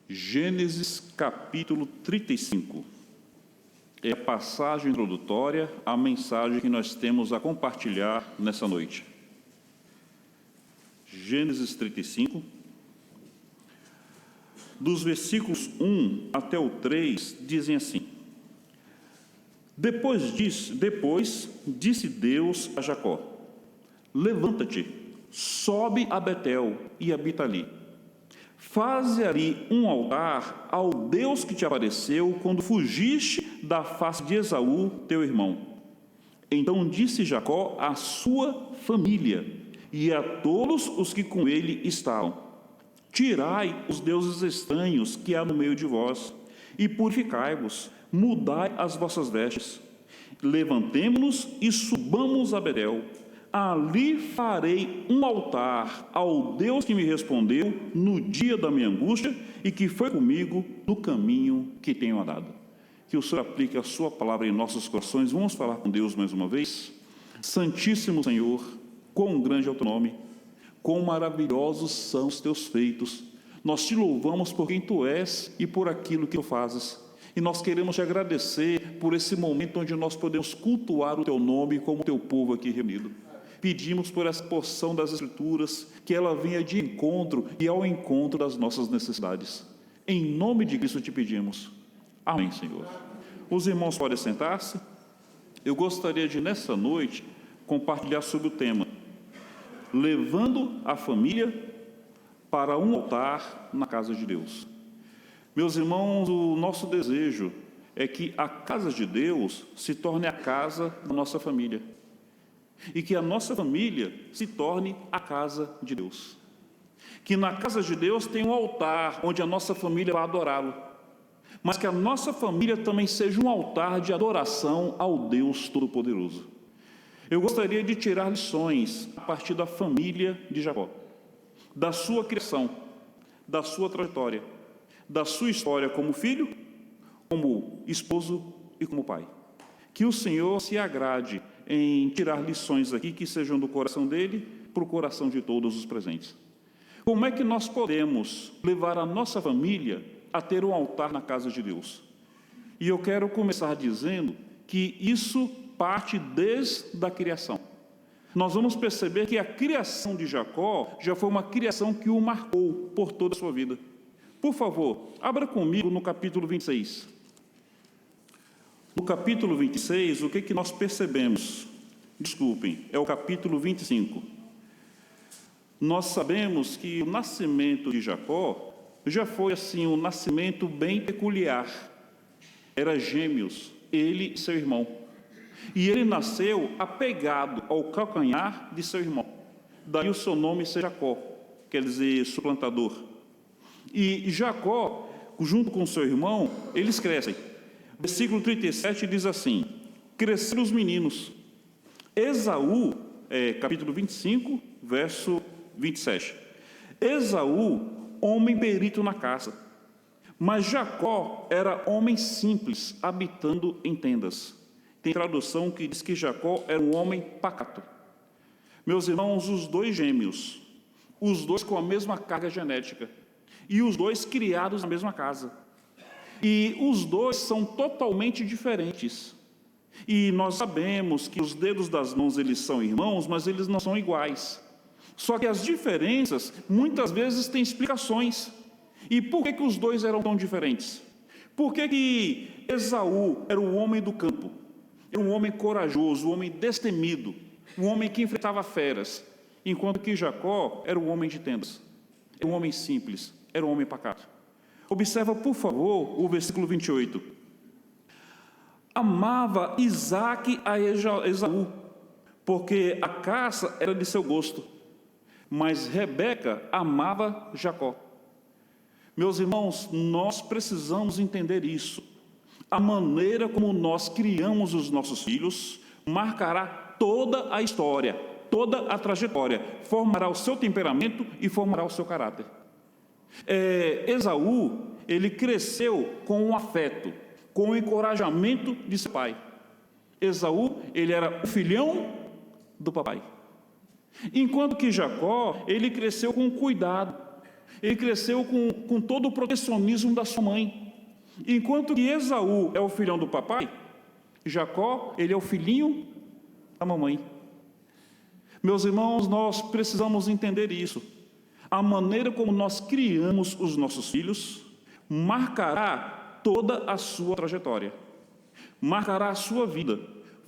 Gênesis capítulo 35. É a passagem introdutória, a mensagem que nós temos a compartilhar nessa noite. Gênesis 35, dos versículos 1 até o 3, dizem assim: Depois disse Deus a Jacó: Levanta-te, sobe a Betel e habita ali. Faze ali um altar ao Deus que te apareceu quando fugiste da face de Esaú, teu irmão. Então disse Jacó à sua família e a todos os que com ele estavam: Tirai os deuses estranhos que há no meio de vós e purificai-vos, mudai as vossas vestes. Levantemo-nos e subamos a Betel. Ali farei um altar ao Deus que me respondeu no dia da minha angústia e que foi comigo no caminho que tenho andado. Que o Senhor aplique a sua palavra em nossos corações. Vamos falar com Deus mais uma vez. Santíssimo Senhor, quão grande é o teu nome, quão maravilhosos são os teus feitos. Nós te louvamos por quem tu és e por aquilo que tu fazes. E nós queremos te agradecer por esse momento onde nós podemos cultuar o teu nome como teu povo aqui reunido. Pedimos por essa porção das Escrituras, que ela venha de encontro e ao encontro das nossas necessidades. Em nome de Cristo te pedimos. Amém, Senhor. Os irmãos podem sentar-se. Eu gostaria de, nessa noite, compartilhar sobre o tema: levando a família para um altar na casa de Deus. Meus irmãos, o nosso desejo é que a casa de Deus se torne a casa da nossa família. E que a nossa família se torne a casa de Deus. Que na casa de Deus tenha um altar onde a nossa família vai adorá-lo. Mas que a nossa família também seja um altar de adoração ao Deus Todo-Poderoso. Eu gostaria de tirar lições a partir da família de Jacó, da sua criação, da sua trajetória, da sua história como filho, como esposo e como pai. Que o Senhor se agrade em tirar lições aqui que sejam do coração dele para o coração de todos os presentes. Como é que nós podemos levar a nossa família a ter um altar na casa de Deus? E eu quero começar dizendo que isso parte desde a criação. Nós vamos perceber que a criação de Jacó já foi uma criação que o marcou por toda a sua vida. Por favor, abra comigo no capítulo 26. No capítulo 26, o que nós percebemos? Desculpem, é o capítulo 25. Nós sabemos que o nascimento de Jacó já foi assim um nascimento bem peculiar. Era gêmeos, ele e seu irmão. E ele nasceu apegado ao calcanhar de seu irmão. Daí o seu nome ser Jacó, quer dizer suplantador. E Jacó, junto com seu irmão, eles crescem. Versículo 37 diz assim: cresceram os meninos. Esaú, capítulo 25, verso 27. Esaú, homem perito na caça, mas Jacó era homem simples, habitando em tendas. Tem tradução que diz que Jacó era um homem pacato. Meus irmãos, os dois gêmeos, os dois com a mesma carga genética, e os dois criados na mesma casa. E os dois são totalmente diferentes. E nós sabemos que os dedos das mãos eles são irmãos, mas eles não são iguais. Só que as diferenças muitas vezes têm explicações. E por que os dois eram tão diferentes? Por que Esaú era o homem do campo? Era um homem corajoso, um homem destemido, um homem que enfrentava feras, enquanto que Jacó era um homem de tendas, era um homem simples, era um homem pacato. Observa, por favor, o versículo 28. Amava Isaque a Esaú, porque a caça era de seu gosto, mas Rebeca amava Jacó. Meus irmãos, nós precisamos entender isso. A maneira como nós criamos os nossos filhos marcará toda a história, toda a trajetória, formará o seu temperamento e formará o seu caráter. Esaú, ele cresceu com um afeto, com o encorajamento de seu pai. Esaú, ele era o filhão do papai. Enquanto que Jacó, ele cresceu com cuidado, Ele cresceu com todo o protecionismo da sua mãe. Enquanto que Esaú é o filhão do papai, Jacó, ele é o filhinho da mamãe. Meus irmãos, nós precisamos entender isso. A maneira como nós criamos os nossos filhos marcará toda a sua trajetória, marcará a sua vida,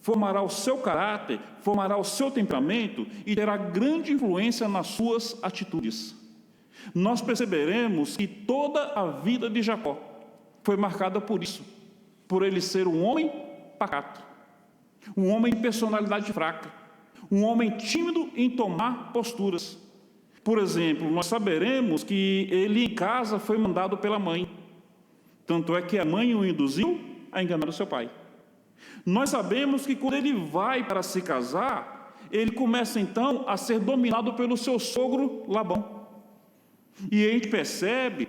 formará o seu caráter, formará o seu temperamento e terá grande influência nas suas atitudes. Nós perceberemos que toda a vida de Jacó foi marcada por isso, por ele ser um homem pacato, um homem de personalidade fraca, um homem tímido em tomar posturas. Por exemplo, nós saberemos que ele em casa foi mandado pela mãe, tanto é que a mãe o induziu a enganar o seu pai. Nós sabemos que quando ele vai para se casar, ele começa então a ser dominado pelo seu sogro Labão. E a gente percebe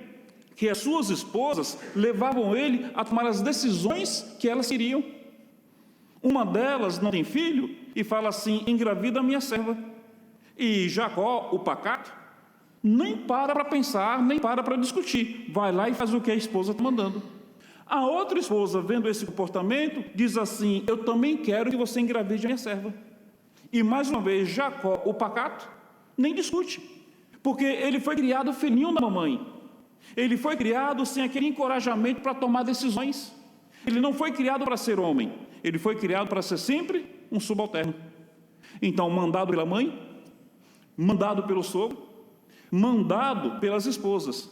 que as suas esposas levavam ele a tomar as decisões que elas queriam. Uma delas não tem filho e fala assim: engravida a minha serva. E Jacó, o pacato, nem para pensar, nem para discutir. Vai lá e faz o que a esposa está mandando. A outra esposa, vendo esse comportamento, diz assim: eu também quero que você engravide a minha serva. E mais uma vez, Jacó, o pacato, nem discute, porque ele foi criado filhinho da mamãe. Ele foi criado sem aquele encorajamento para tomar decisões. Ele não foi criado para ser homem, ele foi criado para ser sempre um subalterno. Então, mandado pela mãe, mandado pelo sogro, mandado pelas esposas.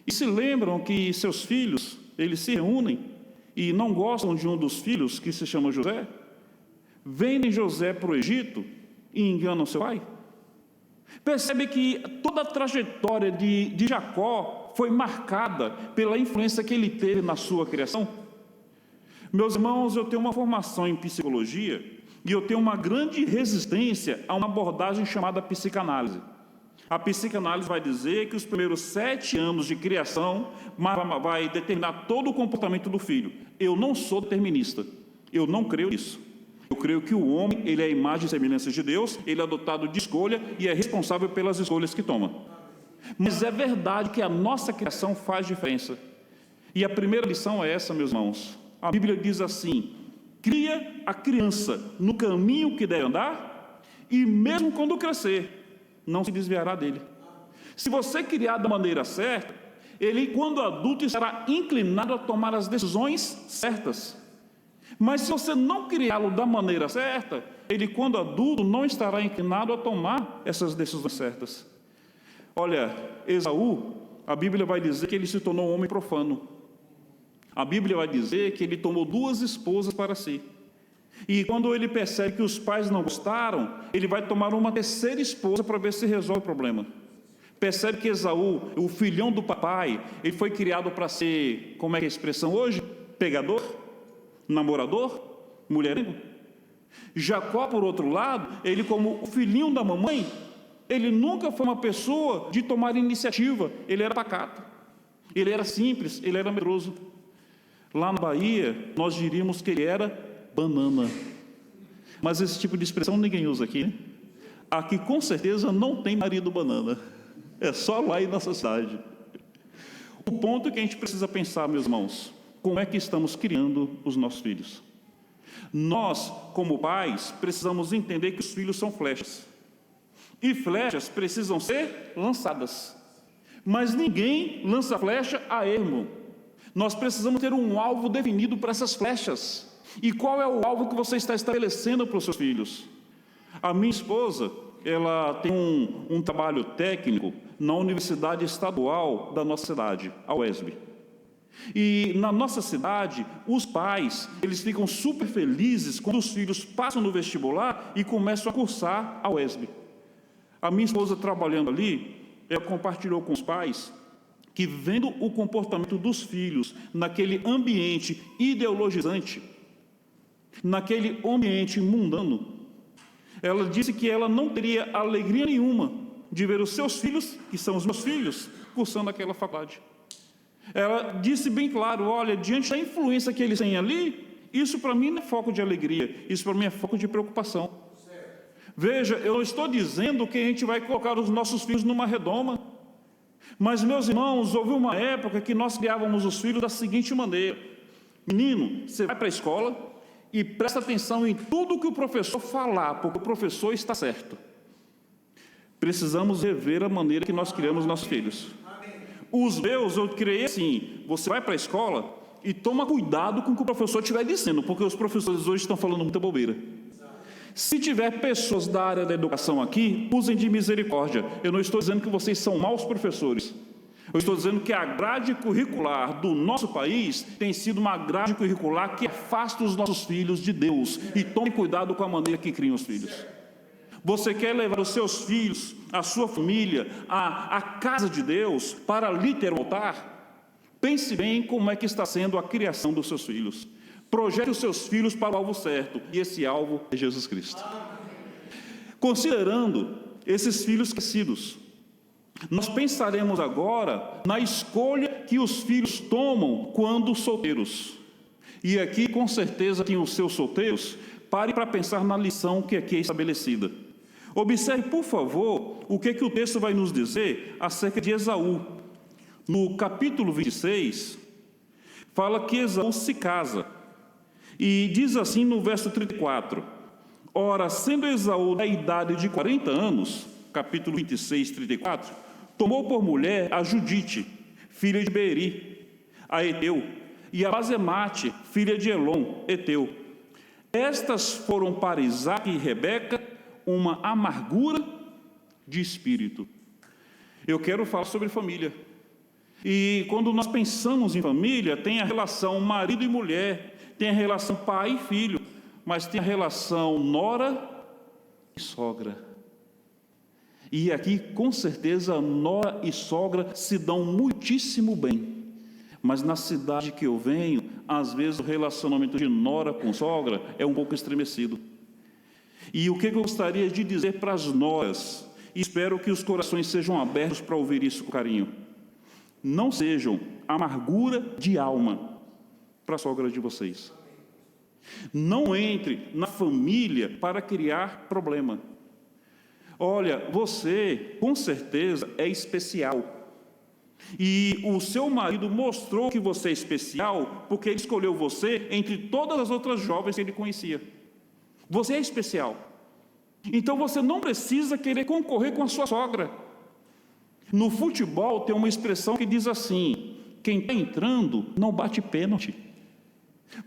E se lembram que seus filhos, eles se reúnem e não gostam de um dos filhos, que se chama José, vendem José para o Egito e enganam seu pai? Percebe que toda a trajetória de Jacó foi marcada pela influência que ele teve na sua criação? Meus irmãos, eu tenho uma formação em psicologia e eu tenho uma grande resistência a uma abordagem chamada psicanálise. A psicanálise vai dizer que os primeiros 7 anos de criação vai determinar todo o comportamento do filho. Eu não sou determinista, eu não creio nisso. Eu creio que o homem, ele é a imagem e semelhança de Deus, ele é dotado de escolha e é responsável pelas escolhas que toma. Mas é verdade que a nossa criação faz diferença. E a primeira lição é essa, meus irmãos. A Bíblia diz assim: cria a criança no caminho que deve andar, e mesmo quando crescer, não se desviará dele. Se você criar da maneira certa, ele, quando adulto, estará inclinado a tomar as decisões certas. Mas se você não criá-lo da maneira certa, ele, quando adulto, não estará inclinado a tomar essas decisões certas. Olha, Esaú, a Bíblia vai dizer que ele se tornou um homem profano. A Bíblia vai dizer que ele tomou 2 esposas para si. E quando ele percebe que os pais não gostaram, ele vai tomar uma 3ª esposa para ver se resolve o problema. Percebe que Esaú, o filhão do papai, ele foi criado para ser, como é que é a expressão hoje? Pegador? Namorador? Mulherengo? Jacó, por outro lado, ele, como o filhinho da mamãe, ele nunca foi uma pessoa de tomar iniciativa. Ele era pacato, ele era simples, ele era medroso. Lá na Bahia, nós diríamos que ele era banana. Mas esse tipo de expressão ninguém usa aqui, né? Aqui com certeza não tem marido banana. É só lá em nossa cidade. O ponto que a gente precisa pensar, meus irmãos, como é que estamos criando os nossos filhos? Nós, como pais, precisamos entender que os filhos são flechas. E flechas precisam ser lançadas. Mas ninguém lança flecha a ermo. Nós precisamos ter um alvo definido para essas flechas. E qual é o alvo que você está estabelecendo para os seus filhos? A minha esposa, ela tem um trabalho técnico na Universidade Estadual da nossa cidade, a UESB. E na nossa cidade, os pais, eles ficam super felizes quando os filhos passam no vestibular e começam a cursar a UESB. A minha esposa, trabalhando ali, ela compartilhou com os pais que, vendo o comportamento dos filhos naquele ambiente ideologizante, naquele ambiente mundano, ela disse que ela não teria alegria nenhuma de ver os seus filhos, que são os meus filhos, cursando aquela faculdade. Ela disse bem claro: olha, diante da influência que eles têm ali, isso para mim não é foco de alegria, isso para mim é foco de preocupação. Veja, eu não estou dizendo que a gente vai colocar os nossos filhos numa redoma, Mas, meus irmãos, houve uma época que nós criávamos os filhos da seguinte maneira: menino, você vai para a escola e presta atenção em tudo que o professor falar, porque o professor está certo. Precisamos rever a maneira que nós criamos nossos filhos. Os meus eu criei assim: você vai para a escola e toma cuidado com o que o professor estiver dizendo, porque os professores hoje estão falando muita bobeira. Se tiver pessoas da área da educação aqui, usem de misericórdia. Eu não estou dizendo que vocês são maus professores. Eu estou dizendo que a grade curricular do nosso país tem sido uma grade curricular que afasta os nossos filhos de Deus. E tome cuidado com a maneira que criam os filhos. Você quer levar os seus filhos, a sua família, à casa de Deus, para ali ter um altar? Pense bem como é que está sendo a criação dos seus filhos. Projete os seus filhos para o alvo certo, e esse alvo é Jesus Cristo. Considerando esses filhos crescidos, nós pensaremos agora na escolha que os filhos tomam quando solteiros. E aqui, com certeza, tem os seus solteiros, pare para pensar na lição que aqui é estabelecida. Observe, por favor, o que o texto vai nos dizer acerca de Esaú. No capítulo 26, fala que Esaú se casa. E diz assim no verso 34: ora, sendo Esaú da idade de 40 anos, capítulo 26, 34, tomou por mulher a Judite, filha de Beeri, a Eteu, e a Basemate, filha de Elon, Eteu. Estas foram para Isaque e Rebeca uma amargura de espírito. Eu quero falar sobre família. E quando nós pensamos em família, tem a relação marido e mulher, tem a relação pai e filho, mas tem a relação nora e sogra. E aqui, com certeza, nora e sogra se dão muitíssimo bem. Mas na cidade que eu venho, às vezes o relacionamento de nora com sogra é um pouco estremecido. E o que eu gostaria de dizer para as noras, e espero que os corações sejam abertos para ouvir isso com carinho: não sejam amargura de alma para a sogra de vocês. Não entre na família para criar problema. Olha, você com certeza é especial. E o seu marido mostrou que você é especial porque ele escolheu você entre todas as outras jovens que ele conhecia. Você é especial. Então você não precisa querer concorrer com a sua sogra. No futebol tem uma expressão que diz assim: quem está entrando não bate pênalti.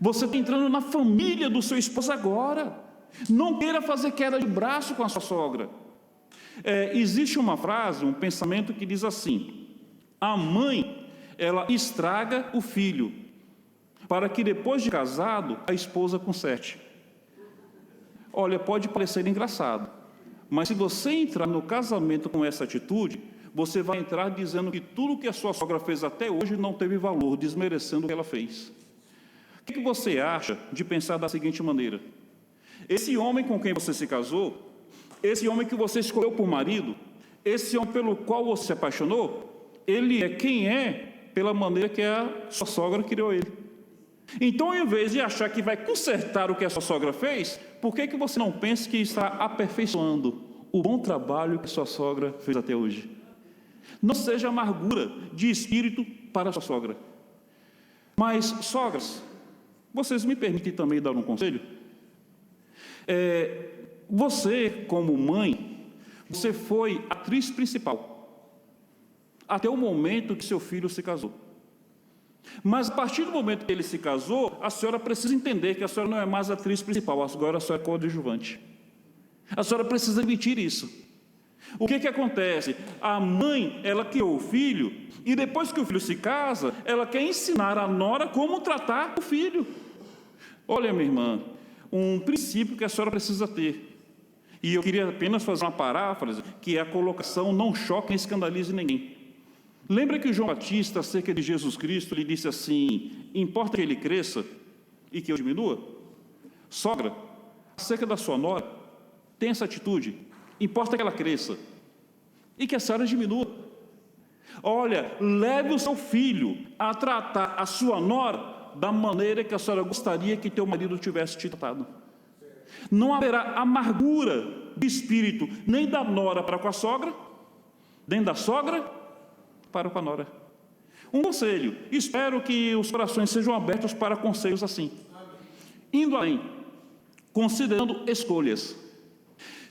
Você está entrando na família do seu esposo agora. Não queira fazer queda de braço com a sua sogra. Existe uma frase, um pensamento que diz assim: a mãe, ela estraga o filho, para que depois de casado, a esposa conserte. Olha, pode parecer engraçado, mas se você entrar no casamento com essa atitude, você vai entrar dizendo que tudo que a sua sogra fez até hoje não teve valor, desmerecendo o que ela fez. O que você acha de pensar da seguinte maneira: esse homem com quem você se casou, esse homem que você escolheu por marido, esse homem pelo qual você se apaixonou, ele é quem é pela maneira que a sua sogra criou ele. Então, ao invés de achar que vai consertar o que a sua sogra fez, por que você não pensa que está aperfeiçoando o bom trabalho que a sua sogra fez até hoje? Não seja amargura de espírito para a sua sogra. Mas, sogras, vocês me permitem também dar um conselho? Você, como mãe, você foi a atriz principal até o momento que seu filho se casou. Mas a partir do momento que ele se casou, a senhora precisa entender que a senhora não é mais a atriz principal, agora a senhora é coadjuvante. A senhora precisa admitir isso. O que acontece? A mãe, ela criou o filho, e depois que o filho se casa, ela quer ensinar a nora como tratar o filho. Olha, minha irmã, um princípio que a senhora precisa ter, e eu queria apenas fazer uma paráfrase, que é a colocação: não choque nem escandalize ninguém. Lembra que João Batista, acerca de Jesus Cristo, ele disse assim: importa que ele cresça e que eu diminua? Sogra, acerca da sua nora, tem essa atitude: importa que ela cresça e que a senhora diminua. Olha, leve o seu filho a tratar a sua nora da maneira que a senhora gostaria que teu marido tivesse te tratado. Não haverá amargura de espírito nem da nora para com a sogra, nem da sogra para com a nora. Um conselho, espero que os corações sejam abertos para conselhos assim. Indo além, considerando escolhas.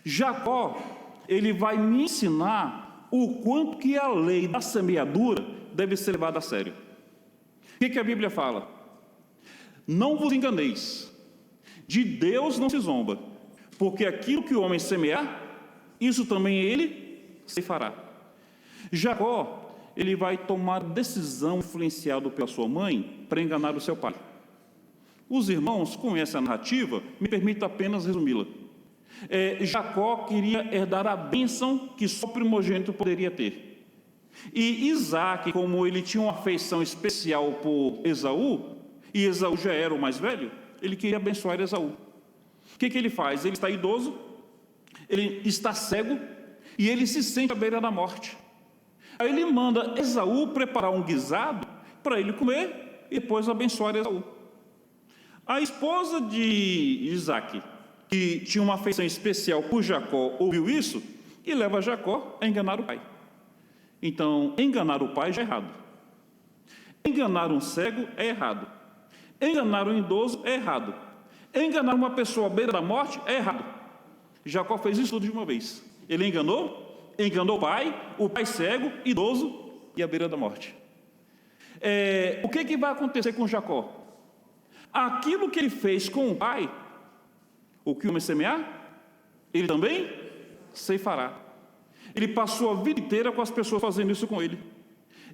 Jacó, ele vai me ensinar o quanto que a lei da semeadura deve ser levada a sério. O que a Bíblia fala? Não vos enganeis, de Deus não se zomba, porque aquilo que o homem semear, isso também ele se fará. Jacó, ele vai tomar decisão influenciado pela sua mãe para enganar o seu pai. Os irmãos conhecem a narrativa, me permito apenas resumi-la. Jacó queria herdar a bênção que só o primogênito poderia ter. E Isaac, como ele tinha uma afeição especial por Esaú, e Esaú já era o mais velho, ele queria abençoar Esaú. O que ele faz? Ele está idoso, ele está cego, e ele se sente à beira da morte. Aí ele manda Esaú preparar um guisado para ele comer e depois abençoar Esaú. A esposa de Isaac, que tinha uma afeição especial por Jacó, ouviu isso e leva Jacó a enganar o pai. Então, enganar o pai já é errado. Enganar um cego é errado. Enganar um idoso é errado. Enganar uma pessoa à beira da morte é errado. Jacó fez isso tudo de uma vez. Ele enganou o pai cego, idoso e à beira da morte. O que vai acontecer com Jacó? Aquilo que ele fez com o pai, o que o homem semear, ele também ceifará. Ele passou a vida inteira com as pessoas fazendo isso com ele.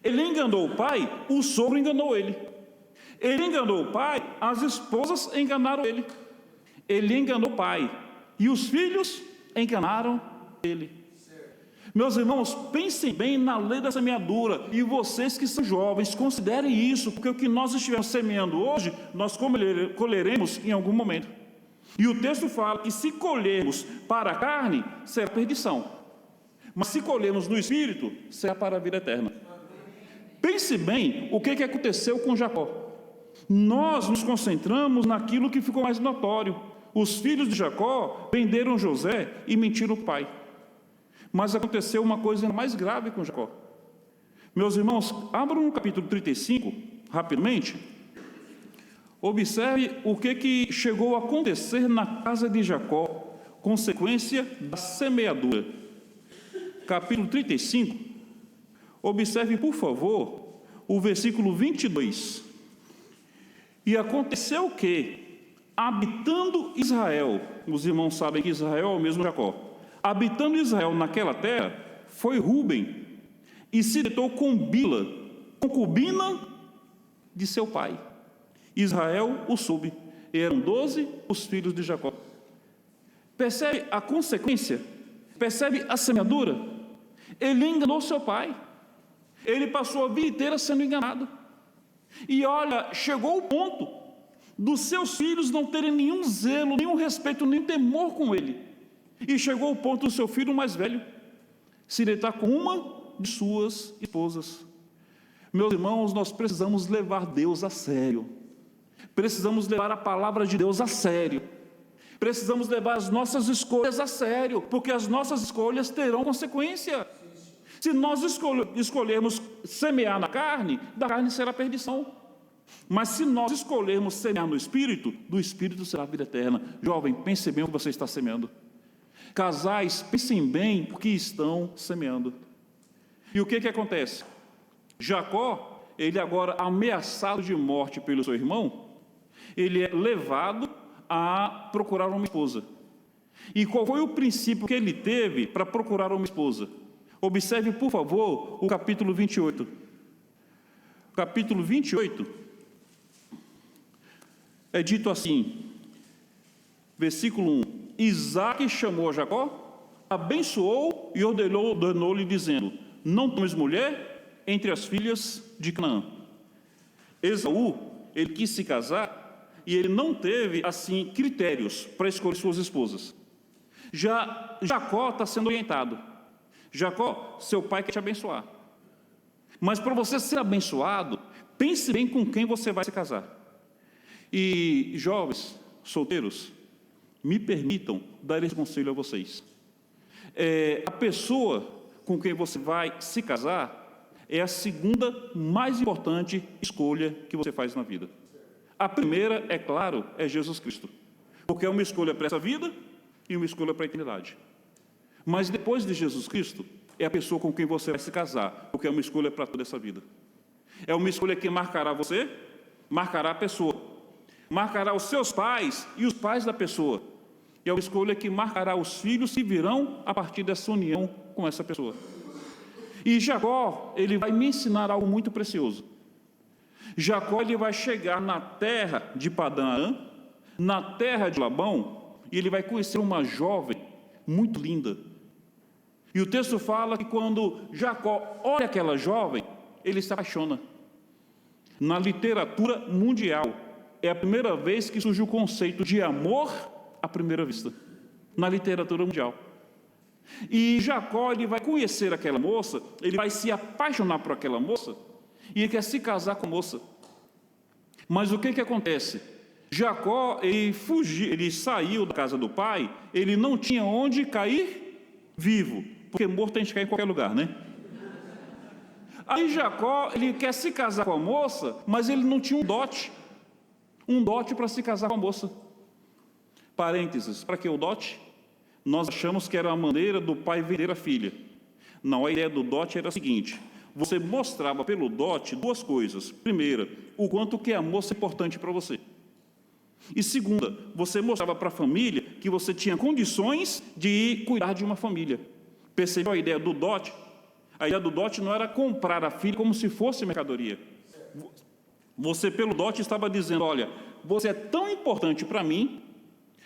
Ele enganou o pai, o sogro enganou ele. Ele enganou o pai, as esposas enganaram ele. Ele enganou o pai e os filhos enganaram ele. Meus irmãos, pensem bem na lei da semeadura, e vocês que são jovens, considerem isso, porque o que nós estivermos semeando hoje, nós colheremos em algum momento. E o texto fala que se colhermos para a carne, será perdição, mas se colhermos no Espírito, será para a vida eterna. Pense bem o que aconteceu com Jacó. Nós nos concentramos naquilo que ficou mais notório. Os filhos de Jacó venderam José e mentiram o pai. Mas aconteceu uma coisa mais grave com Jacó. Meus irmãos, abram no capítulo 35, rapidamente. Observe o que chegou a acontecer na casa de Jacó, consequência da semeadura. Capítulo 35, observe, por favor, o versículo 22. E aconteceu que, habitando Israel, os irmãos sabem que Israel é o mesmo Jacó, habitando Israel naquela terra, foi Rúben, e se deitou com Bila, concubina de seu pai. Israel o soube, e eram 12 os filhos de Jacó. Percebe a consequência? Percebe a semeadura? Ele enganou seu pai. Ele passou a vida inteira sendo enganado. E olha, chegou o ponto dos seus filhos não terem nenhum zelo, nenhum respeito, nem temor com ele. E chegou o ponto do seu filho mais velho se deitar com uma de suas esposas. Meus irmãos, nós precisamos levar Deus a sério. Precisamos levar a palavra de Deus a sério. Precisamos levar as nossas escolhas a sério, porque as nossas escolhas terão consequência. Se nós escolhermos semear na carne, da carne será perdição. Mas se nós escolhermos semear no Espírito, do Espírito será a vida eterna. Jovem, pense bem o que você está semeando. Casais, pensem bem o que estão semeando. E o que acontece? Jacó, ele agora ameaçado de morte pelo seu irmão, ele é levado a procurar uma esposa. E qual foi o princípio que ele teve para procurar uma esposa? Observe, por favor, o capítulo 28. Capítulo 28 é dito assim, versículo 1: Isaac chamou a Jacó, abençoou e ordenou-lhe, dizendo: não tomes mulher entre as filhas de Canaã. Esaú, ele quis se casar e ele não teve, assim, critérios para escolher suas esposas. Já Jacó está sendo orientado. Jacó, seu pai quer te abençoar. Mas para você ser abençoado, pense bem com quem você vai se casar. E jovens, solteiros, me permitam dar esse conselho a vocês. A pessoa com quem você vai se casar, é a segunda mais importante escolha que você faz na vida. A primeira, é claro, é Jesus Cristo, porque é uma escolha para essa vida e uma escolha para a eternidade. Mas depois de Jesus Cristo, é a pessoa com quem você vai se casar, porque é uma escolha para toda essa vida. É uma escolha que marcará você, marcará a pessoa, marcará os seus pais e os pais da pessoa. E é uma escolha que marcará os filhos que virão a partir dessa união com essa pessoa. E Jacó, ele vai me ensinar algo muito precioso. Jacó, ele vai chegar na terra de Padã-Arã, na terra de Labão, e ele vai conhecer uma jovem muito linda. E o texto fala que quando Jacó olha aquela jovem, ele se apaixona. Na literatura mundial, é a primeira vez que surge o conceito de amor à primeira vista. Na literatura mundial. E Jacó, ele vai conhecer aquela moça, ele vai se apaixonar por aquela moça, e ele quer se casar com a moça. Mas o que acontece? Jacó, ele saiu da casa do pai, ele não tinha onde cair vivo, porque morto a gente cai em qualquer lugar, né? Aí Jacó, ele quer se casar com a moça, mas ele não tinha um dote para se casar com a moça. Parênteses, para que o dote? Nós achamos que era a maneira do pai vender a filha. Não, a ideia do dote era a seguinte: você mostrava pelo dote duas coisas. Primeira, o quanto que a moça é importante para você. E segunda, você mostrava para a família que você tinha condições de cuidar de uma família. Percebeu a ideia do dote? A ideia do dote não era comprar a filha como se fosse mercadoria. Você, pelo dote, estava dizendo: olha, você é tão importante para mim,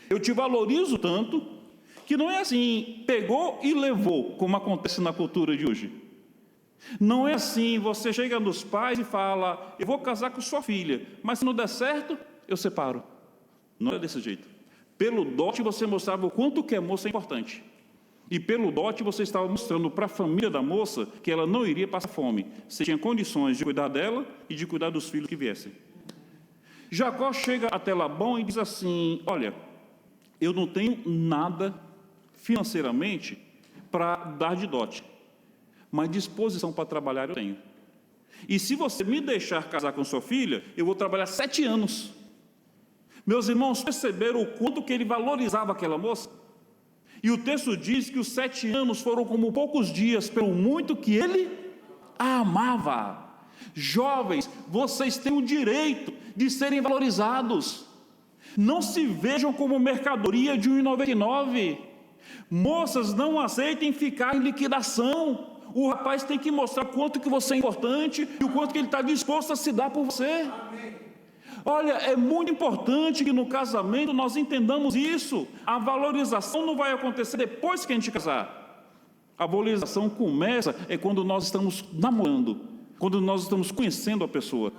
eu te valorizo tanto, que não é assim, pegou e levou, como acontece na cultura de hoje. Não é assim, você chega nos pais e fala: eu vou casar com sua filha, mas se não der certo, eu separo. Não é desse jeito. Pelo dote você mostrava o quanto que a moça é importante. E pelo dote você estava mostrando para a família da moça que ela não iria passar fome. Você tinha condições de cuidar dela e de cuidar dos filhos que viessem. Jacó chega até Labão e diz assim: olha, eu não tenho nada financeiramente para dar de dote, mas disposição para trabalhar eu tenho. E se você me deixar casar com sua filha, eu vou trabalhar 7 anos. Meus irmãos perceberam o quanto que ele valorizava aquela moça? E o texto diz que os 7 anos foram como poucos dias, pelo muito que ele a amava. Jovens, vocês têm o direito de serem valorizados. Não se vejam como mercadoria de R$ 1,99. Moças, não aceitem ficar em liquidação. O rapaz tem que mostrar o quanto que você é importante e o quanto que ele está disposto a se dar por você. Amém. Olha, é muito importante que no casamento nós entendamos isso. A valorização não vai acontecer depois que a gente casar. A valorização começa quando nós estamos namorando, quando nós estamos conhecendo a pessoa.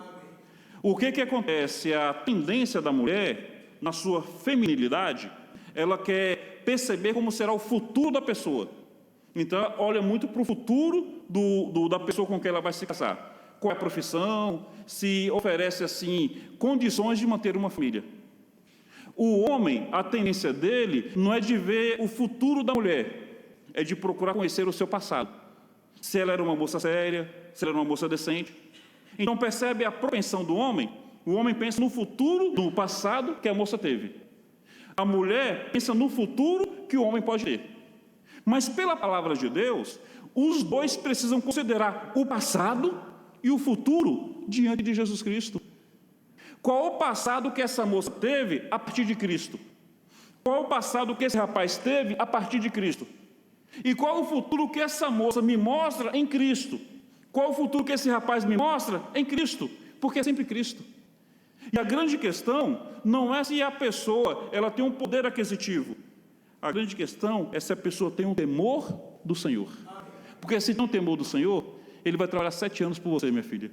O que acontece? A tendência da mulher, na sua feminilidade, ela quer perceber como será o futuro da pessoa. Então, ela olha muito para o futuro da pessoa com quem ela vai se casar. Qual é a profissão, se oferece, assim, condições de manter uma família. O homem, a tendência dele não é de ver o futuro da mulher, é de procurar conhecer o seu passado. Se ela era uma moça séria, se ela era uma moça decente. Então, percebe a propensão do homem? O homem pensa no futuro do passado que a moça teve. A mulher pensa no futuro que o homem pode ter. Mas pela palavra de Deus, os dois precisam considerar o passado e o futuro diante de Jesus Cristo. Qual o passado que essa moça teve a partir de Cristo? Qual o passado que esse rapaz teve a partir de Cristo? E qual o futuro que essa moça me mostra em Cristo? Qual o futuro que esse rapaz me mostra em Cristo? Porque é sempre Cristo. E a grande questão não é se a pessoa ela tem um poder aquisitivo. A grande questão é se a pessoa tem um temor do Senhor. Porque se tem um temor do Senhor, ele vai trabalhar 7 anos por você, minha filha.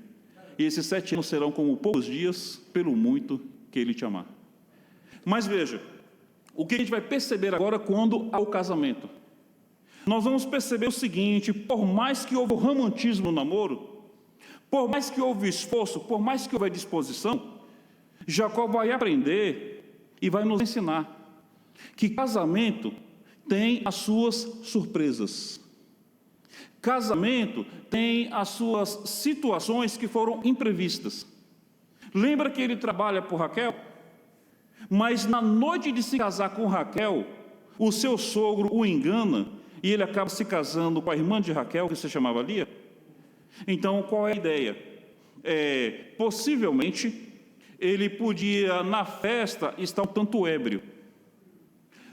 E esses 7 anos serão como poucos dias, pelo muito que ele te amar. Mas veja, o que a gente vai perceber agora quando há o casamento? Nós vamos perceber o seguinte: por mais que houve o romantismo no namoro, por mais que houve esforço, por mais que houve disposição, Jacó vai aprender e vai nos ensinar que casamento tem as suas surpresas. Casamento tem as suas situações que foram imprevistas. Lembra que ele trabalha por Raquel? Mas na noite de se casar com Raquel, o seu sogro o engana e ele acaba se casando com a irmã de Raquel, que se chamava Lia. Então, qual é a ideia? Possivelmente, ele podia, na festa, estar um tanto ébrio.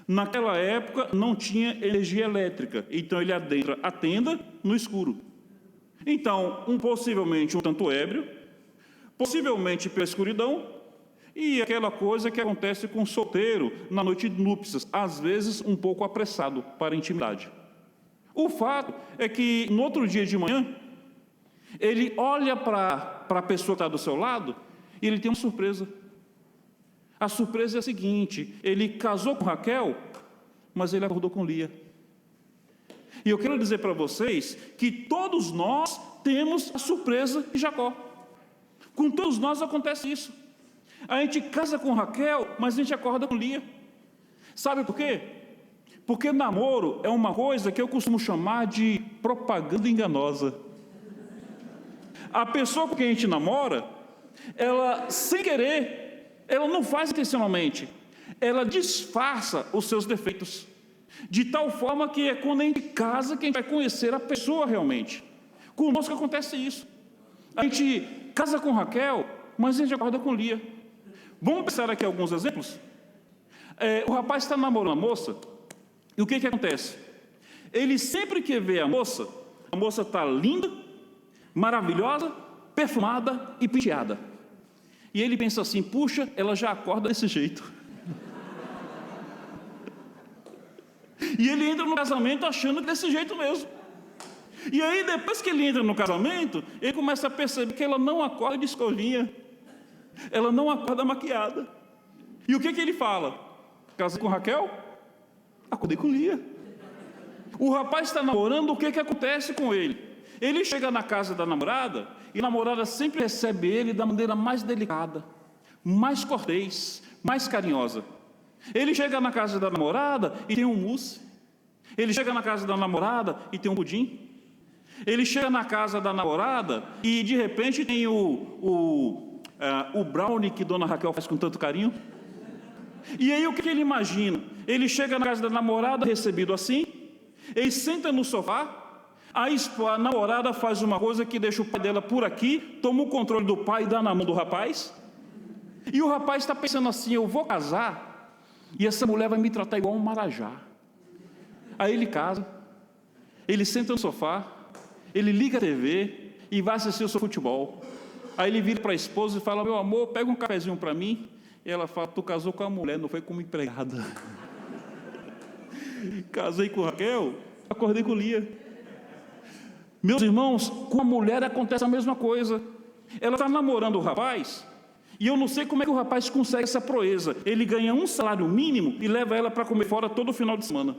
Naquela época, não tinha energia elétrica, então ele adentra a tenda no escuro. Então, possivelmente um tanto ébrio, possivelmente pela escuridão, e aquela coisa que acontece com o solteiro na noite de núpcias, às vezes um pouco apressado para a intimidade. O fato é que, no outro dia de manhã, ele olha para a pessoa que está do seu lado e ele tem uma surpresa. A surpresa é a seguinte: ele casou com Raquel, mas ele acordou com Lia. E eu quero dizer para vocês que todos nós temos a surpresa de Jacó. Com todos nós acontece isso. A gente casa com Raquel, mas a gente acorda com Lia. Sabe por quê? Porque namoro é uma coisa que eu costumo chamar de propaganda enganosa. A pessoa com quem a gente namora, ela, sem querer, ela não faz intencionalmente, ela disfarça os seus defeitos, de tal forma que é quando a gente casa que a gente vai conhecer a pessoa realmente. Conosco acontece isso. A gente casa com Raquel, mas a gente acorda com Lia. Vamos pensar aqui alguns exemplos? O rapaz está namorando a moça, e o que acontece? Ele sempre que vê a moça está linda, maravilhosa, perfumada e penteada. E ele pensa assim: puxa, ela já acorda desse jeito. E ele entra no casamento achando desse jeito mesmo. E aí, depois que ele entra no casamento, ele começa a perceber que ela não acorda de escovinha, ela não acorda maquiada. E o que ele fala? Casei com Raquel? Acordei com Lia. O rapaz está namorando, o que acontece com ele? Ele chega na casa da namorada, e a namorada sempre recebe ele da maneira mais delicada, mais cortês, mais carinhosa. Ele chega na casa da namorada e tem um mousse. Ele chega na casa da namorada e tem um pudim. Ele chega na casa da namorada e de repente tem o brownie que Dona Raquel faz com tanto carinho. E aí o que ele imagina? Ele chega na casa da namorada recebido assim, ele senta no sofá, a namorada faz uma coisa que deixa o pai dela por aqui, toma o controle do pai e dá na mão do rapaz. E o rapaz está pensando assim: eu vou casar e essa mulher vai me tratar igual um marajá. Aí ele casa, ele senta no sofá, ele liga a TV e vai assistir o seu futebol. Aí ele vira para a esposa e fala: meu amor, pega um cafezinho para mim. E ela fala: tu casou com a mulher, não foi como empregada. Casei com Raquel, acordei com Lia. Meus irmãos, com a mulher acontece a mesma coisa. Ela está namorando o rapaz, e eu não sei como é que o rapaz consegue essa proeza. Ele ganha um salário mínimo e leva ela para comer fora todo final de semana.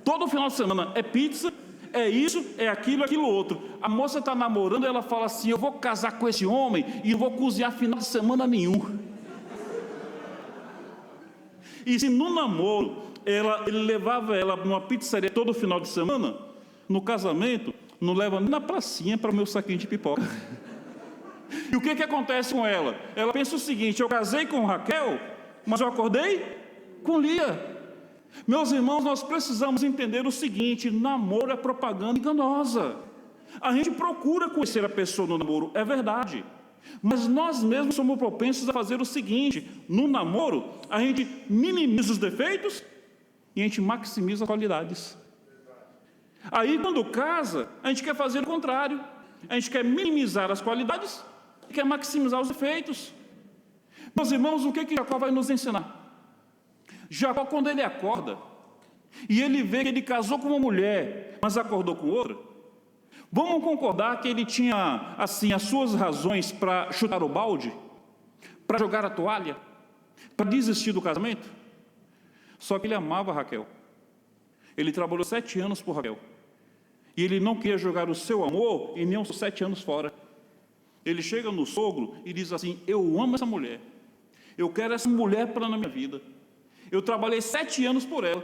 Todo final de semana é pizza, é isso, é aquilo, aquilo outro. A moça está namorando, ela fala assim: eu vou casar com esse homem e não vou cozinhar final de semana nenhum. E se no namoro ele levava ela numa pizzaria todo final de semana, no casamento não leva nem na pracinha para o meu saquinho de pipoca. E o que acontece com ela? Ela pensa o seguinte: eu casei com Raquel, mas eu acordei com Lia. Meus irmãos, nós precisamos entender o seguinte: namoro é propaganda enganosa. A gente procura conhecer a pessoa no namoro, é verdade, mas nós mesmos somos propensos a fazer o seguinte: no namoro a gente minimiza os defeitos e a gente maximiza as qualidades. Aí quando casa, a gente quer fazer o contrário. A gente quer minimizar as qualidades e quer maximizar os defeitos. Meus irmãos, o que Jacó vai nos ensinar? Jacó, quando ele acorda e ele vê que ele casou com uma mulher, mas acordou com outra, vamos concordar que ele tinha assim as suas razões para chutar o balde, para jogar a toalha, para desistir do casamento? Só que ele amava Raquel. Ele trabalhou 7 anos por Raquel. E ele não queria jogar o seu amor e nem os 7 anos fora. Ele chega no sogro e diz assim: eu amo essa mulher, eu quero essa mulher para na minha vida. Eu trabalhei 7 anos por ela,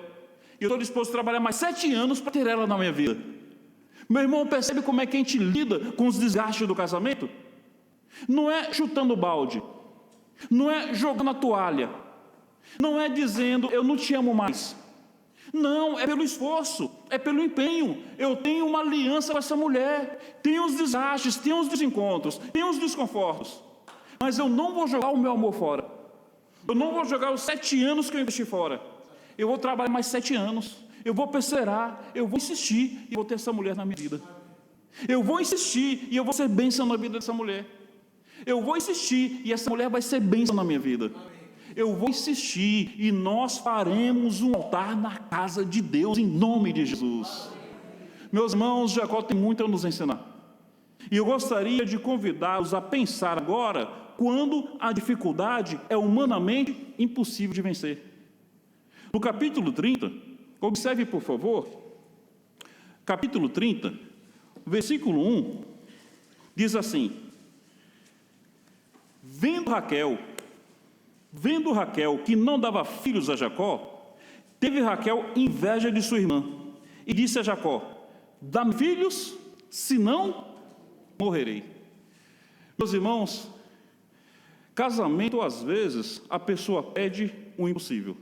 e eu estou disposto a trabalhar mais 7 anos para ter ela na minha vida. Meu irmão, percebe como é que a gente lida com os desgastes do casamento? Não é chutando balde, não é jogando a toalha, não é dizendo eu não te amo mais. Não, é pelo esforço, é pelo empenho. Eu tenho uma aliança com essa mulher, tem os desgastes, tem os desencontros, tem os desconfortos, mas eu não vou jogar o meu amor fora. Eu não vou jogar os 7 anos que eu investi fora. Eu vou trabalhar mais 7 anos, eu vou perseverar, eu vou insistir e vou ter essa mulher na minha vida. Eu vou insistir e eu vou ser bênção na vida dessa mulher. Eu vou insistir e essa mulher vai ser bênção na minha vida. Eu vou insistir e nós faremos um altar na casa de Deus em nome de Jesus. Meus irmãos, Jacó tem muito a nos ensinar. E eu gostaria de convidá-los a pensar agora quando a dificuldade é humanamente impossível de vencer. No capítulo 30, observe por favor, capítulo 30, versículo 1, diz assim: Vendo Raquel que não dava filhos a Jacó, teve Raquel inveja de sua irmã, e disse a Jacó: dá-me filhos, senão morrerei. Meus irmãos, casamento às vezes a pessoa pede o impossível.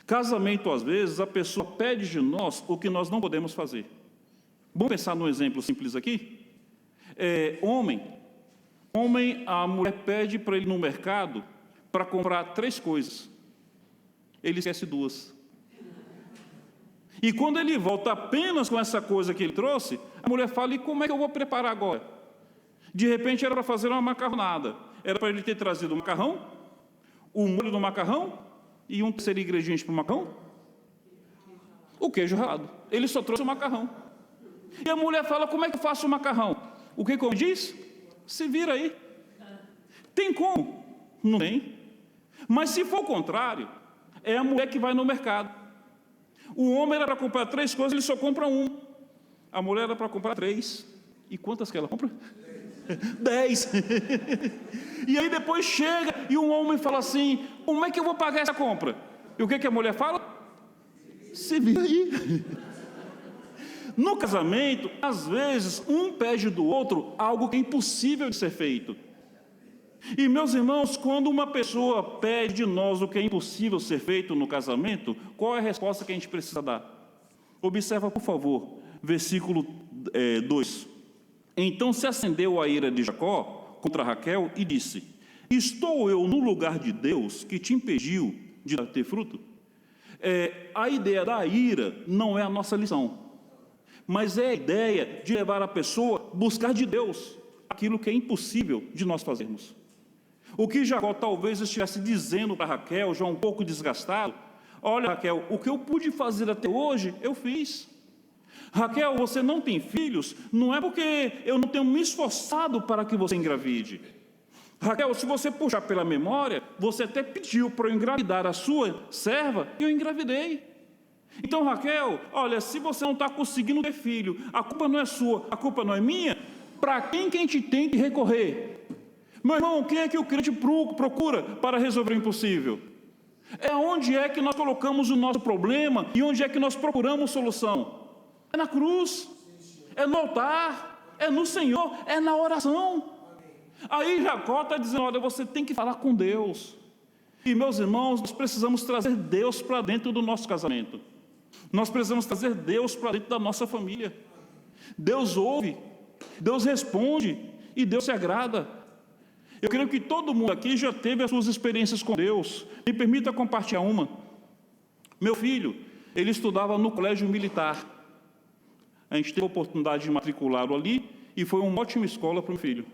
Casamento às vezes a pessoa pede de nós o que nós não podemos fazer. Vamos pensar num exemplo simples aqui? Homem, a mulher pede para ele no mercado para comprar 3 coisas. Ele esquece 2. E quando ele volta apenas com essa coisa que ele trouxe, a mulher fala: e como é que eu vou preparar agora? De repente era para fazer uma macarronada. Era para ele ter trazido o macarrão, o molho do macarrão e um terceiro ingrediente para o macarrão: o queijo ralado. Ele só trouxe o macarrão. E a mulher fala: como é que eu faço o macarrão? O que como diz? Se vira aí. Tem como? Não tem. Mas se for o contrário, é a mulher que vai no mercado. O homem era para comprar 3 coisas, ele só compra 1. A mulher era para comprar 3. E quantas que ela compra? 10. E aí depois chega e um homem fala assim: como é que eu vou pagar essa compra? E o que a mulher fala? Se vira aí. No casamento, às vezes, um pede do outro algo que é impossível de ser feito. E, meus irmãos, quando uma pessoa pede de nós o que é impossível ser feito no casamento, qual é a resposta que a gente precisa dar? Observa, por favor, versículo 2. Então se acendeu a ira de Jacó contra Raquel e disse: estou eu no lugar de Deus que te impediu de ter fruto? A ideia da ira não é a nossa lição, mas é a ideia de levar a pessoa a buscar de Deus aquilo que é impossível de nós fazermos. O que Jacó talvez estivesse dizendo para Raquel, já um pouco desgastado: olha, Raquel, o que eu pude fazer até hoje, eu fiz. Raquel, você não tem filhos, não é porque eu não tenho me esforçado para que você engravide. Raquel, se você puxar pela memória, você até pediu para eu engravidar a sua serva, e eu engravidei. Então, Raquel, olha, se você não está conseguindo ter filho, a culpa não é sua, a culpa não é minha. Para quem que a gente tem que recorrer? Meu irmão, quem é que o crente procura para resolver o impossível? É onde é que nós colocamos o nosso problema e onde é que nós procuramos solução? É na cruz, é no altar, é no Senhor, é na oração. Aí Jacó está dizendo: olha, você tem que falar com Deus. E, meus irmãos, nós precisamos trazer Deus para dentro do nosso casamento. Nós precisamos trazer Deus para dentro da nossa família. Deus ouve, Deus responde e Deus se agrada. Eu creio que todo mundo aqui já teve as suas experiências com Deus. Me permita compartilhar uma. Meu filho, ele estudava no colégio militar. A gente teve a oportunidade de matriculá-lo ali e foi uma ótima escola para o meu filho.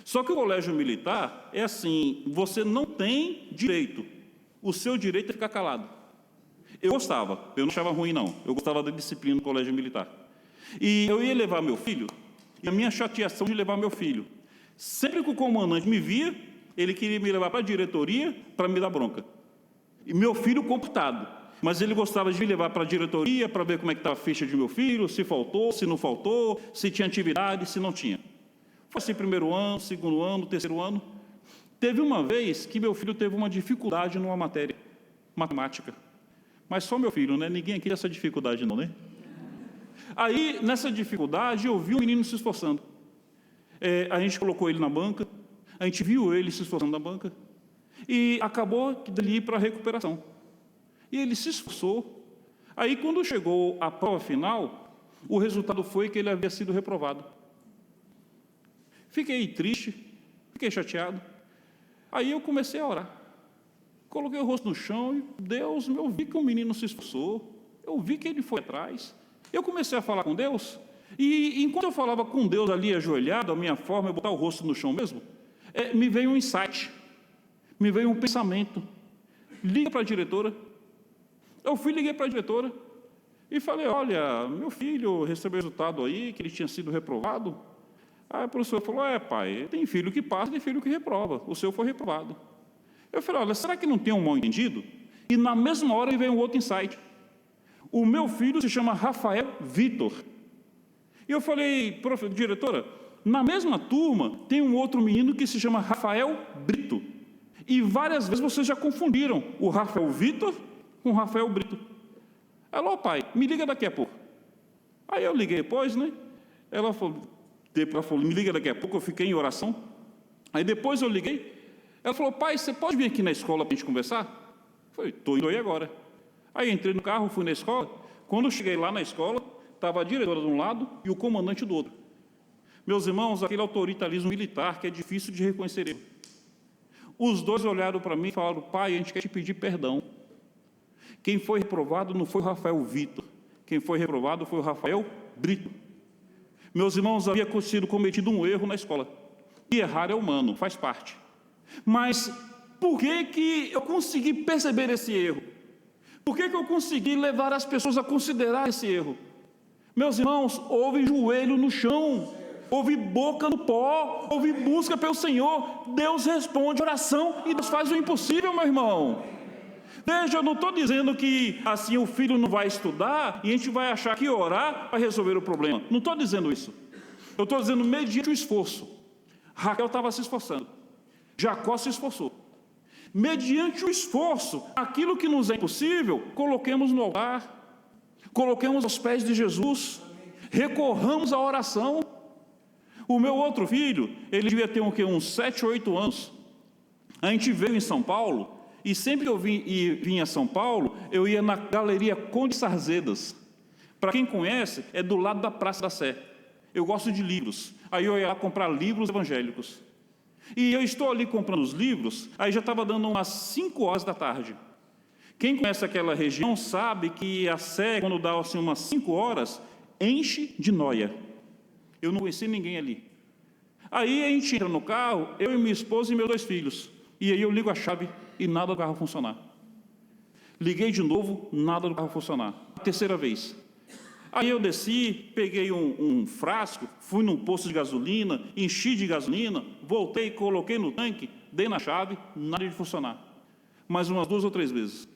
Só que o colégio militar é assim: você não tem direito. O seu direito é ficar calado. Eu gostava, eu não achava ruim não. Eu gostava da disciplina do colégio militar. E eu ia levar meu filho, e a minha chateação de levar meu filho, sempre que o comandante me via, ele queria me levar para a diretoria para me dar bronca. E meu filho computado, mas ele gostava de me levar para a diretoria para ver como é que estava a ficha de meu filho, se faltou, se não faltou, se tinha atividade, se não tinha. Foi assim, 1º ano, 2º ano, 3º ano. Teve uma vez que meu filho teve uma dificuldade numa matéria, matemática. Mas só meu filho, né? Ninguém aqui tem essa dificuldade não, né? Aí, nessa dificuldade, eu vi o menino se esforçando. A gente colocou ele na banca, a gente viu ele se esforçando na banca, e acabou dele ir para a recuperação. E ele se esforçou. Aí, quando chegou a prova final, o resultado foi que ele havia sido reprovado. Fiquei triste, fiquei chateado. Aí eu comecei a orar. Coloquei o rosto no chão e, Deus, eu vi que o menino se esforçou, eu vi que ele foi atrás. Eu comecei a falar com Deus, e enquanto eu falava com Deus ali ajoelhado, a minha forma é botar o rosto no chão mesmo, me veio um insight, me veio um pensamento. Liga para a diretora. Eu liguei para a diretora e falei, olha, meu filho recebeu resultado aí, que ele tinha sido reprovado. Aí a professora falou, pai, tem filho que passa e tem filho que reprova, o seu foi reprovado. Eu falei, olha, será que não tem um mal entendido? E na mesma hora me veio um outro insight. O meu filho se chama Rafael Vitor. E eu falei, diretora, na mesma turma tem um outro menino que se chama Rafael Brito. E várias vezes vocês já confundiram o Rafael Vitor com o Rafael Brito. Ela, pai, me liga daqui a pouco. Aí eu liguei depois, né? Ela falou, me liga daqui a pouco, eu fiquei em oração. Aí depois eu liguei, ela falou, pai, você pode vir aqui na escola para a gente conversar? Eu falei, estou indo aí agora. Aí entrei no carro, fui na escola. Quando eu cheguei lá na escola, estava a diretora de um lado e o comandante do outro. Meus irmãos, aquele autoritarismo militar que é difícil de reconhecer ele. Os dois olharam para mim e falaram, pai, a gente quer te pedir perdão. Quem foi reprovado não foi o Rafael Vitor. Quem foi reprovado foi o Rafael Brito. Meus irmãos, havia sido cometido um erro na escola. E errar é humano, faz parte. Mas por que eu consegui perceber esse erro? Por que eu consegui levar as pessoas a considerar esse erro? Meus irmãos, houve joelho no chão, houve boca no pó, houve busca pelo Senhor. Deus responde oração e Deus faz o impossível, meu irmão. Veja, eu não estou dizendo que assim o filho não vai estudar e a gente vai achar que orar vai resolver o problema. Não estou dizendo isso. Eu estou dizendo mediante o esforço. Raquel estava se esforçando. Jacó se esforçou. Mediante o esforço, aquilo que nos é impossível, coloquemos no altar, coloquemos aos pés de Jesus, recorramos à oração. O meu outro filho, ele devia ter uns 7, 8 anos. A gente veio em São Paulo, e sempre que eu vinha a São Paulo, eu ia na Galeria Conde Sarzedas. Para quem conhece, é do lado da Praça da Sé. Eu gosto de livros, aí eu ia lá comprar livros evangélicos. E eu estou ali comprando os livros, aí já estava dando umas 5 horas da tarde. Quem conhece aquela região sabe que a Sé, quando dá assim, umas 5 horas, enche de nóia. Eu não conheci ninguém ali. Aí a gente entra no carro, eu e minha esposa e meus 2 filhos. E aí eu ligo a chave e nada do carro funcionar. Liguei de novo, nada do carro funcionar. A 3ª vez. Aí eu desci, peguei um frasco, fui num posto de gasolina, enchi de gasolina, voltei, coloquei no tanque, dei na chave, nada de funcionar. Mais umas 2 ou 3 vezes.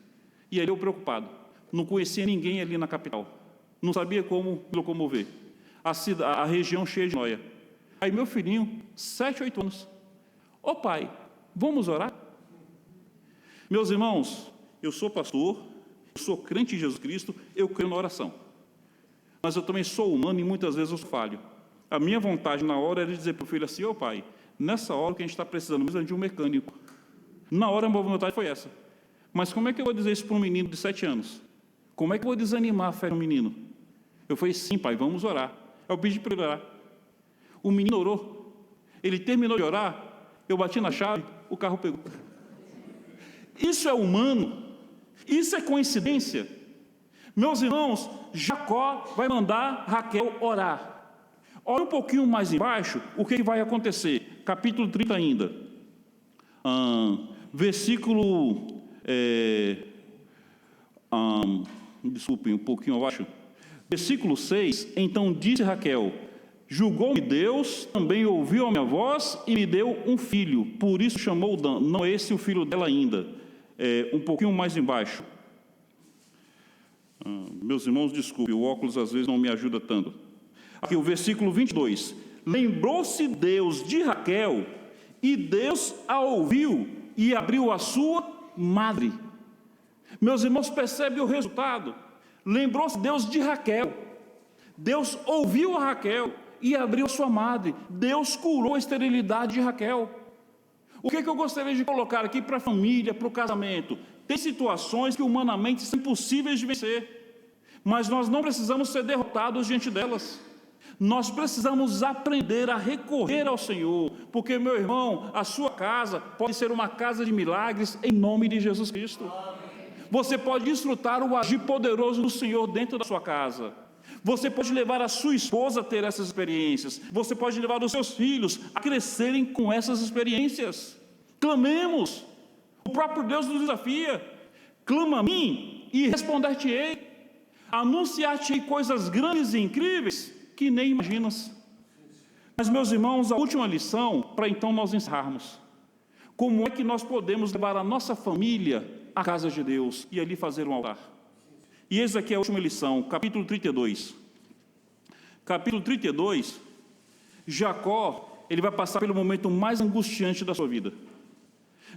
E aí eu preocupado. Não conhecia ninguém ali na capital. Não sabia como me locomover. A região cheia de nóia. Aí meu filhinho, 7, 8 anos. Ô pai, vamos orar? Meus irmãos, eu sou pastor, eu sou crente em Jesus Cristo, eu creio na oração. Mas eu também sou humano e muitas vezes eu falho. A minha vontade na hora era dizer para o filho assim, ô pai, nessa hora que a gente está precisando mesmo é de um mecânico. Na hora a minha vontade foi essa. Mas como é que eu vou dizer isso para um menino de 7 anos? Como é que eu vou desanimar a fé do menino? Eu falei, sim pai, vamos orar. Eu pedi para ele orar. O menino orou. Ele terminou de orar, eu bati na chave, o carro pegou. Isso é humano? Isso é coincidência? Meus irmãos, Jacó vai mandar Raquel orar. Olha um pouquinho mais embaixo, o que vai acontecer? Capítulo 30 ainda. Versículo... desculpem, um pouquinho abaixo. Versículo 6, então disse Raquel, julgou-me Deus, também ouviu a minha voz e me deu um filho, por isso chamou Dan, não é esse o filho dela ainda. Um pouquinho mais embaixo. Meus irmãos, desculpe, o óculos às vezes não me ajuda tanto. Aqui o versículo 22. Lembrou-se Deus de Raquel, e Deus a ouviu e abriu a sua madre. Meus irmãos, percebem o resultado? Lembrou-se Deus de Raquel. Deus ouviu a Raquel e abriu a sua madre. Deus curou a esterilidade de Raquel. O que eu gostaria de colocar aqui para a família, para o casamento? Tem situações que humanamente são impossíveis de vencer, mas nós não precisamos ser derrotados diante delas. Nós precisamos aprender a recorrer ao Senhor, porque, meu irmão, a sua casa pode ser uma casa de milagres em nome de Jesus Cristo. Você pode desfrutar o agir poderoso do Senhor dentro da sua casa. Você pode levar a sua esposa a ter essas experiências. Você pode levar os seus filhos a crescerem com essas experiências. Clamemos. O próprio Deus nos desafia. Clama a mim e responder-te-ei. Anunciar-te-ei coisas grandes e incríveis que nem imaginas. Mas, meus irmãos, a última lição, para então nós encerrarmos. Como é que nós podemos levar a nossa família à casa de Deus e ali fazer um altar? E eis aqui a última lição, capítulo 32. Capítulo 32, Jacó, ele vai passar pelo momento mais angustiante da sua vida.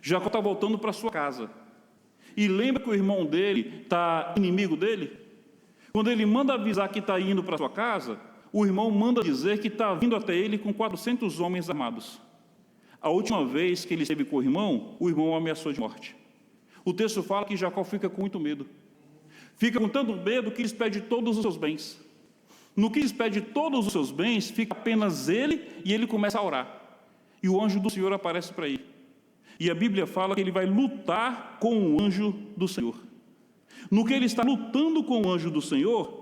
Jacó está voltando para sua casa. E lembra que o irmão dele está inimigo dele? Quando ele manda avisar que está indo para sua casa, o irmão manda dizer que está vindo até ele com 400 homens armados. A última vez que ele esteve com o irmão o ameaçou de morte. O texto fala que Jacó fica com muito medo. Fica com tanto medo que lhes pede todos os seus bens. No que lhes pede todos os seus bens, fica apenas ele e ele começa a orar. E o anjo do Senhor aparece para ele. E a Bíblia fala que ele vai lutar com o anjo do Senhor. No que ele está lutando com o anjo do Senhor,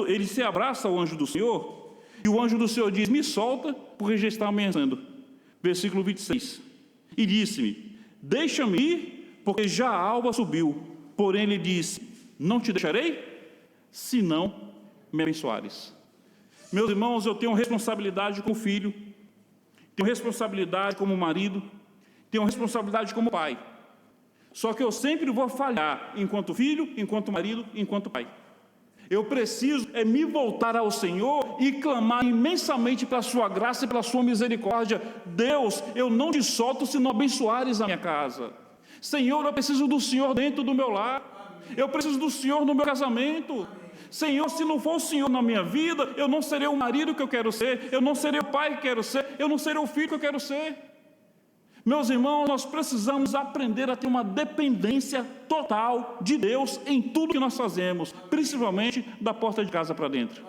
ele se abraça ao anjo do Senhor, e o anjo do Senhor diz: me solta, porque já está ameaçando. Versículo 26. E disse-me: deixa-me ir, porque já a alva subiu. Porém ele disse: não te deixarei, se não me abençoares. Meus irmãos, eu tenho responsabilidade como filho, tenho responsabilidade como marido, tenho responsabilidade como pai. Só que eu sempre vou falhar enquanto filho, enquanto marido, enquanto pai. Eu preciso me voltar ao Senhor e clamar imensamente pela sua graça e pela sua misericórdia. Deus, eu não te solto se não abençoares a minha casa. Senhor, eu preciso do Senhor dentro do meu lar. Eu preciso do Senhor no meu casamento. Senhor, se não for o Senhor na minha vida, eu não serei o marido que eu quero ser, eu não serei o pai que quero ser, eu não serei o filho que eu quero ser. Meus irmãos, nós precisamos aprender a ter uma dependência total de Deus em tudo que nós fazemos, principalmente da porta de casa para dentro.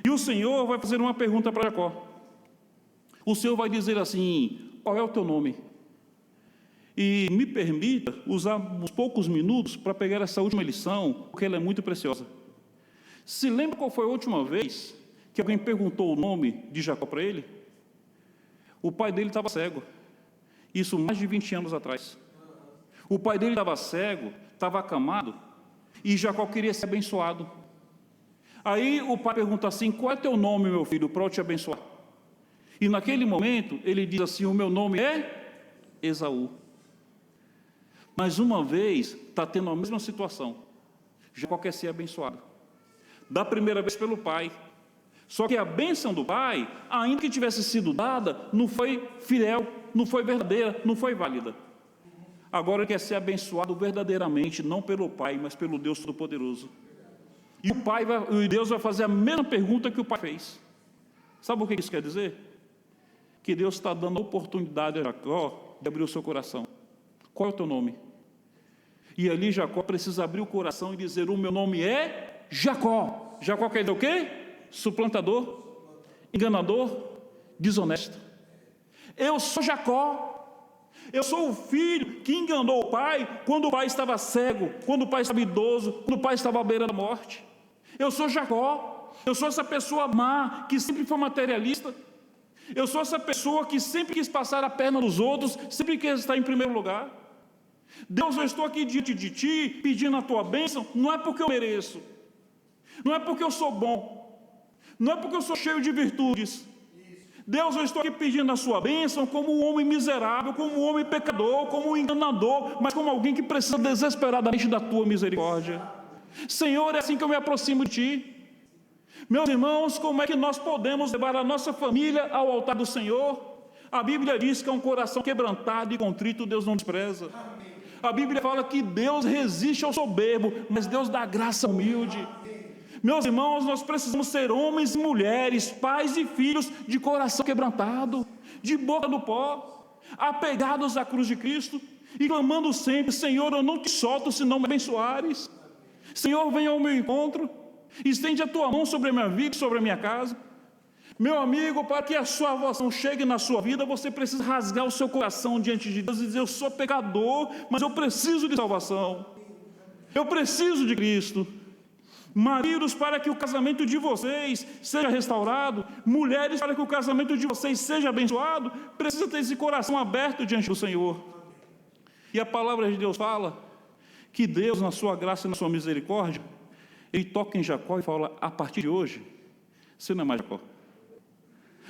E o Senhor vai fazer uma pergunta para Jacó. O Senhor vai dizer assim: qual é o teu nome? E me permita usar uns poucos minutos para pegar essa última lição, porque ela é muito preciosa. Se lembra qual foi a última vez que alguém perguntou o nome de Jacó para ele? O pai dele estava cego. Isso mais de 20 anos atrás. O pai dele estava cego, estava acamado, e Jacó queria ser abençoado. Aí o pai pergunta assim: qual é teu nome, meu filho, para eu te abençoar? E naquele momento ele diz assim: o meu nome é Esaú. Mas uma vez está tendo a mesma situação. Jacó quer ser abençoado. Da primeira vez pelo pai. Só que a bênção do pai, ainda que tivesse sido dada, não foi fiel, não foi verdadeira, não foi válida. Agora ele quer ser abençoado verdadeiramente, não pelo pai, mas pelo Deus Todo-Poderoso. E Deus vai fazer a mesma pergunta que o pai fez. Sabe o que isso quer dizer? Que Deus está dando a oportunidade a Jacó de abrir o seu coração. Qual é o teu nome? E ali Jacó precisa abrir o coração e dizer: o meu nome é Jacó. Jacó quer dizer o quê? Suplantador, enganador, desonesto. Eu sou Jacó. Eu sou o filho que enganou o pai quando o pai estava cego, quando o pai estava idoso, quando o pai estava à beira da morte. Eu sou Jacó. Eu sou essa pessoa má que sempre foi materialista. Eu sou essa pessoa que sempre quis passar a perna nos outros, sempre quis estar em primeiro lugar. Deus, eu estou aqui diante de ti, pedindo a tua bênção, não é porque eu mereço, não é porque eu sou bom, não é porque eu sou cheio de virtudes. Deus, eu estou aqui pedindo a sua bênção como um homem miserável, como um homem pecador, como um enganador, mas como alguém que precisa desesperadamente da tua misericórdia. Senhor, é assim que eu me aproximo de ti. Meus irmãos, como é que nós podemos levar a nossa família ao altar do Senhor? A Bíblia diz que é um coração quebrantado e contrito Deus não despreza. A Bíblia fala que Deus resiste ao soberbo, mas Deus dá graça ao humilde. Meus irmãos, nós precisamos ser homens e mulheres, pais e filhos de coração quebrantado, de boca no pó, apegados à cruz de Cristo e clamando sempre: Senhor, eu não te solto se não me abençoares. Senhor, venha ao meu encontro, estende a tua mão sobre a minha vida e sobre a minha casa. Meu amigo, para que a salvação chegue na sua vida, você precisa rasgar o seu coração diante de Deus e dizer: eu sou pecador, mas eu preciso de salvação, eu preciso de Cristo. Maridos, para que o casamento de vocês seja restaurado, mulheres, para que o casamento de vocês seja abençoado, precisa ter esse coração aberto diante do Senhor. E a palavra de Deus fala que Deus, na sua graça e na sua misericórdia, Ele toca em Jacó e fala: a partir de hoje, você não é mais Jacó.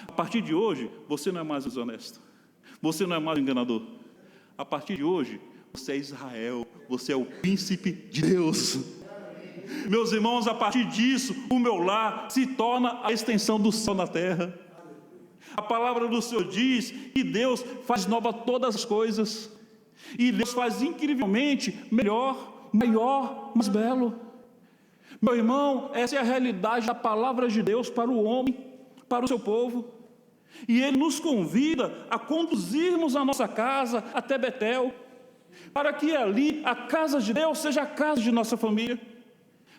A partir de hoje, você não é mais desonesto, você não é mais enganador. A partir de hoje, você é Israel, você é o príncipe de Deus. Meus irmãos, a partir disso, o meu lar se torna a extensão do céu na terra. A palavra do Senhor diz que Deus faz nova todas as coisas, e Deus faz incrivelmente melhor, maior, mais belo. Meu irmão, essa é a realidade da palavra de Deus para o homem, para o seu povo. E Ele nos convida a conduzirmos a nossa casa até Betel, para que ali a casa de Deus seja a casa de nossa família,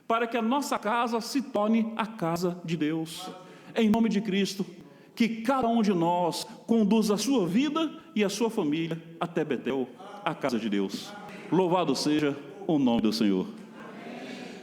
para que a nossa casa se torne a casa de Deus. Em nome de Cristo, que cada um de nós conduza a sua vida e a sua família até Betel, a casa de Deus. Louvado seja o nome do Senhor.